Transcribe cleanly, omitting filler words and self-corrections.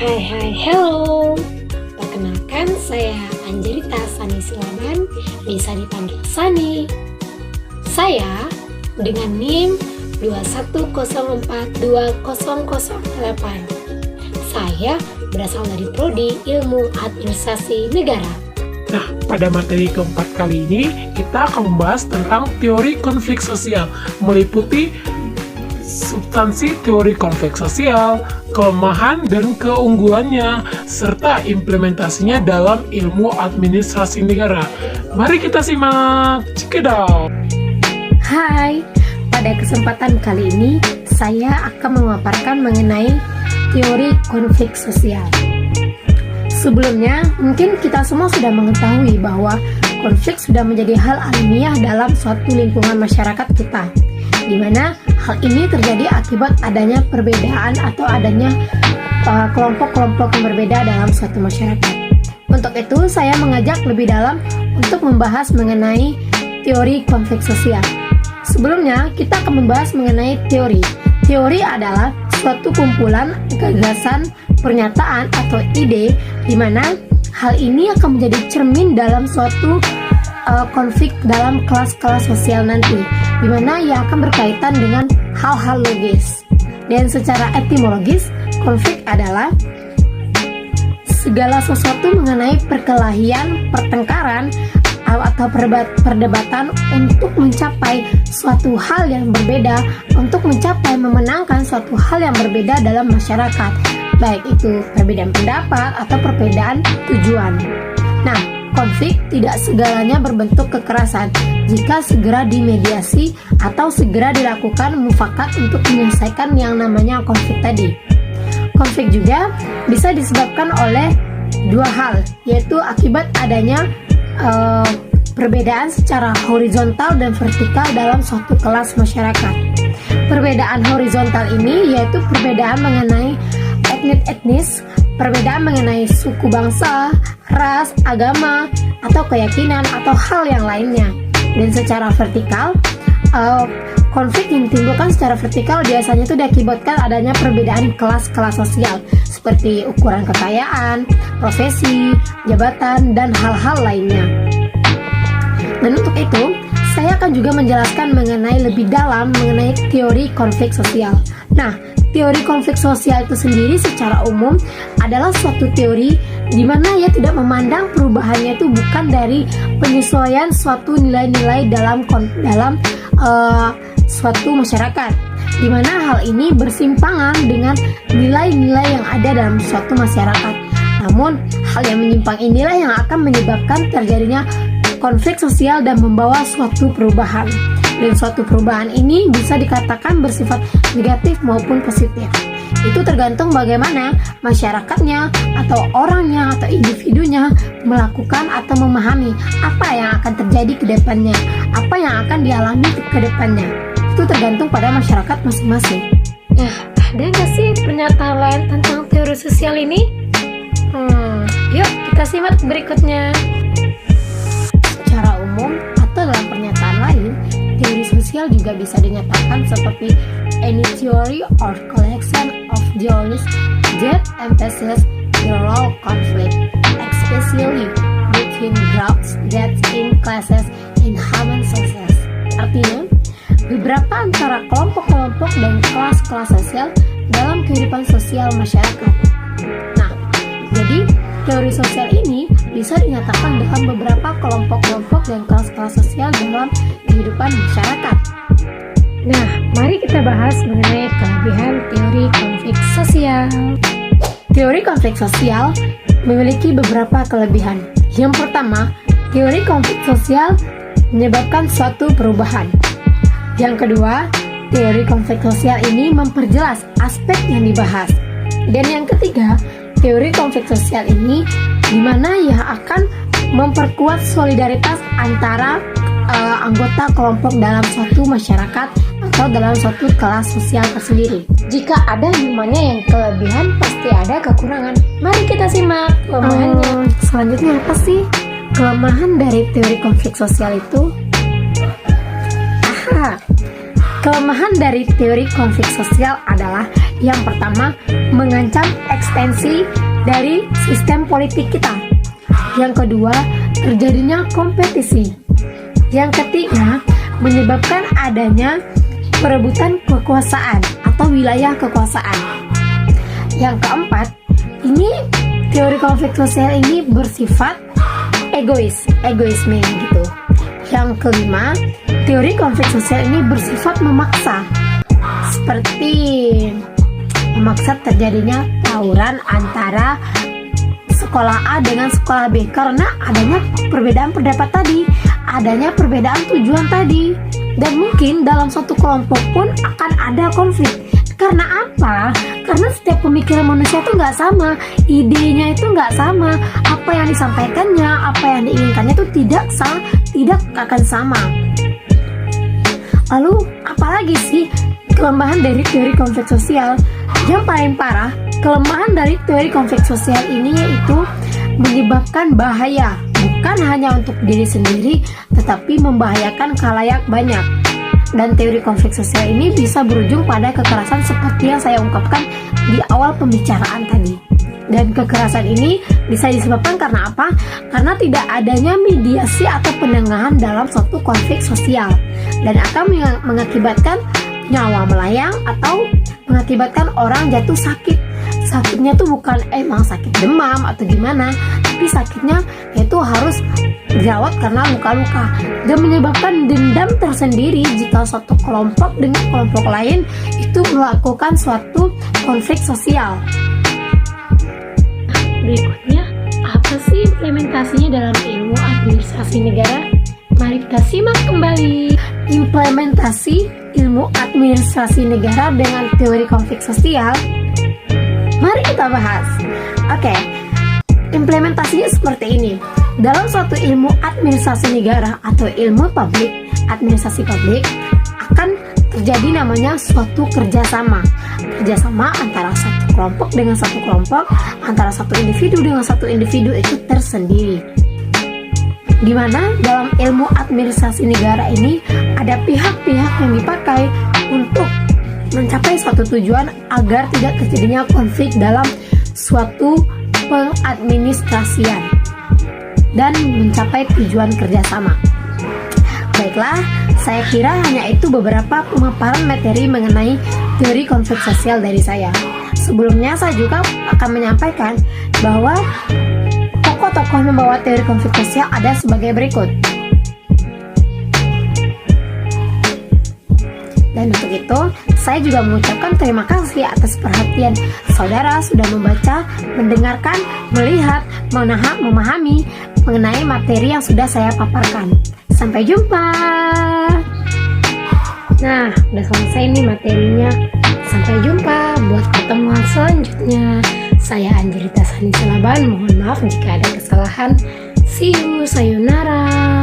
Hello. Perkenalkan, saya Angelita Sani Silaban, bisa dipanggil Sani. Saya dengan NIM 2104208. Saya berasal dari Prodi Ilmu Administrasi Negara. Nah, pada materi keempat kali ini, kita akan membahas tentang teori konflik sosial, meliputi substansi teori konflik sosial, kelemahan dan keunggulannya, serta implementasinya dalam ilmu administrasi negara. Mari kita simak, cekidot! Hai, pada kesempatan kali ini, saya akan memaparkan mengenai teori konflik sosial. Sebelumnya, mungkin kita semua sudah mengetahui bahwa konflik sudah menjadi hal alamiah dalam suatu lingkungan masyarakat kita, di mana hal ini terjadi akibat adanya perbedaan atau adanya kelompok-kelompok yang berbeda dalam suatu masyarakat. Untuk itu, saya mengajak lebih dalam untuk membahas mengenai teori konflik sosial. Sebelumnya, kita akan membahas mengenai teori. Teori adalah suatu kumpulan gagasan, pernyataan atau ide di mana hal ini akan menjadi cermin dalam suatu konflik dalam kelas-kelas sosial nanti, di mana ia akan berkaitan dengan hal-hal logis. Dan secara etimologis, konflik adalah segala sesuatu mengenai perkelahian, pertengkaran, atau perdebatan untuk mencapai suatu hal yang berbeda, untuk mencapai memenangkan suatu hal yang berbeda dalam masyarakat, baik itu perbedaan pendapat atau perbedaan tujuan. Nah, konflik tidak segalanya berbentuk kekerasan jika segera dimediasi atau segera dilakukan mufakat untuk menyelesaikan yang namanya konflik tadi. Konflik juga bisa disebabkan oleh dua hal, yaitu akibat adanya perbedaan secara horizontal dan vertikal dalam suatu kelas masyarakat. Perbedaan horizontal ini yaitu perbedaan mengenai etnis, perbedaan mengenai suku bangsa, ras, agama, atau keyakinan, atau hal yang lainnya. Dan secara vertikal, konflik yang ditimbulkan secara vertikal biasanya itu diakibatkan adanya perbedaan kelas-kelas sosial, seperti ukuran kekayaan, profesi, jabatan, dan hal-hal lainnya. Dan untuk itu, saya akan juga menjelaskan mengenai lebih dalam mengenai teori konflik sosial. Nah, teori konflik sosial itu sendiri secara umum adalah suatu teori di mana ia tidak memandang perubahannya itu bukan dari penyesuaian suatu nilai-nilai dalam suatu masyarakat, di mana hal ini bersimpangan dengan nilai-nilai yang ada dalam suatu masyarakat. Namun, hal yang menyimpang inilah yang akan menyebabkan terjadinya konflik sosial dan membawa suatu perubahan. Dan suatu perubahan ini bisa dikatakan bersifat negatif maupun positif. Itu tergantung bagaimana masyarakatnya atau orangnya atau individunya melakukan atau memahami apa yang akan terjadi ke depannya, apa yang akan dialami ke depannya. Itu tergantung pada masyarakat masing-masing. Nah, ada nggak sih pernyataan lain tentang teori sosial ini? Yuk kita simak berikutnya. Secara umum atau dalam pernyataan lain, teori sosial juga bisa dinyatakan seperti any theory or collection of theories that emphasize the role conflict, especially between groups that in classes in human societies. Artinya, beberapa antara kelompok-kelompok dan kelas-kelas sosial dalam kehidupan sosial masyarakat. Nah, jadi teori sosial ini bisa dinyatakan dalam beberapa kelompok-kelompok dan kelas-kelas sosial dalam kehidupan masyarakat. Nah, mari kita bahas mengenai kelebihan teori konflik sosial. Teori konflik sosial memiliki beberapa kelebihan. Yang pertama, teori konflik sosial menyebabkan suatu perubahan. Yang kedua, teori konflik sosial ini memperjelas aspek yang dibahas. Dan yang ketiga, teori konflik sosial ini di mana ia akan memperkuat solidaritas antara anggota kelompok dalam suatu masyarakat atau dalam suatu kelas sosial tersendiri. Jika ada namanya yang kelebihan, pasti ada kekurangan. Mari kita simak kelemahannya. Selanjutnya apa sih kelemahan dari teori konflik sosial itu? Kelemahan dari teori konflik sosial adalah Yang pertama, mengancam eksistensi dari sistem politik kita. Yang kedua, terjadinya kompetisi. Yang ketiga, menyebabkan adanya perebutan kekuasaan atau wilayah kekuasaan. Yang keempat, ini teori konflik sosial ini bersifat egoisme gitu. Yang kelima, teori konflik sosial ini bersifat memaksa, seperti memaksa terjadinya tawuran antara sekolah A dengan sekolah B karena adanya perbedaan pendapat tadi, adanya perbedaan tujuan tadi. Dan mungkin dalam suatu kelompok pun akan ada konflik. Karena apa? Karena setiap pemikiran manusia itu nggak sama, idenya itu nggak sama, apa yang disampaikannya, apa yang diinginkannya itu tidak akan sama. Lalu apalagi sih kelemahan dari teori konflik sosial? Yang paling parah, kelemahan dari teori konflik sosial ini yaitu menyebabkan bahaya, bukan hanya untuk diri sendiri, tetapi membahayakan khalayak banyak. Dan teori konflik sosial ini bisa berujung pada kekerasan seperti yang saya ungkapkan di awal pembicaraan tadi. Dan kekerasan ini bisa disebabkan karena apa? Karena tidak adanya mediasi atau penengahan dalam suatu konflik sosial, dan akan mengakibatkan nyawa melayang atau mengakibatkan orang jatuh sakit. Sakitnya tuh bukan emang sakit demam atau gimana, tapi sakitnya itu harus dirawat karena luka-luka, dan menyebabkan dendam tersendiri jika suatu kelompok dengan kelompok lain itu melakukan suatu konflik sosial. Berikutnya, apa sih implementasinya dalam ilmu administrasi negara? Mari kita simak kembali. Implementasi ilmu administrasi negara dengan teori konflik sosial. Mari kita bahas. Oke, implementasinya seperti ini. Dalam suatu ilmu administrasi negara atau ilmu publik, administrasi publik, akan terjadi namanya suatu kerjasama antara satu kelompok dengan satu kelompok, antara satu individu dengan satu individu itu tersendiri. Di mana dalam ilmu administrasi negara ini ada pihak-pihak yang dipakai untuk mencapai suatu tujuan agar tidak terjadinya konflik dalam suatu pengadministrasian dan mencapai tujuan kerjasama. Baiklah, saya kira hanya itu beberapa pemaparan materi mengenai teori konflik sosial dari saya. Sebelumnya saya juga akan menyampaikan bahwa tokoh-tokoh membawa teori konflik sosial ada sebagai berikut. Dan untuk itu, saya juga mengucapkan terima kasih atas perhatian saudara sudah membaca, mendengarkan, melihat, memahami mengenai materi yang sudah saya paparkan. Sampai jumpa. Nah, udah selesai nih materinya. Sampai jumpa buat pertemuan selanjutnya. Saya Anjerita Sani Selaban. Mohon maaf jika ada kesalahan. See you, sayonara.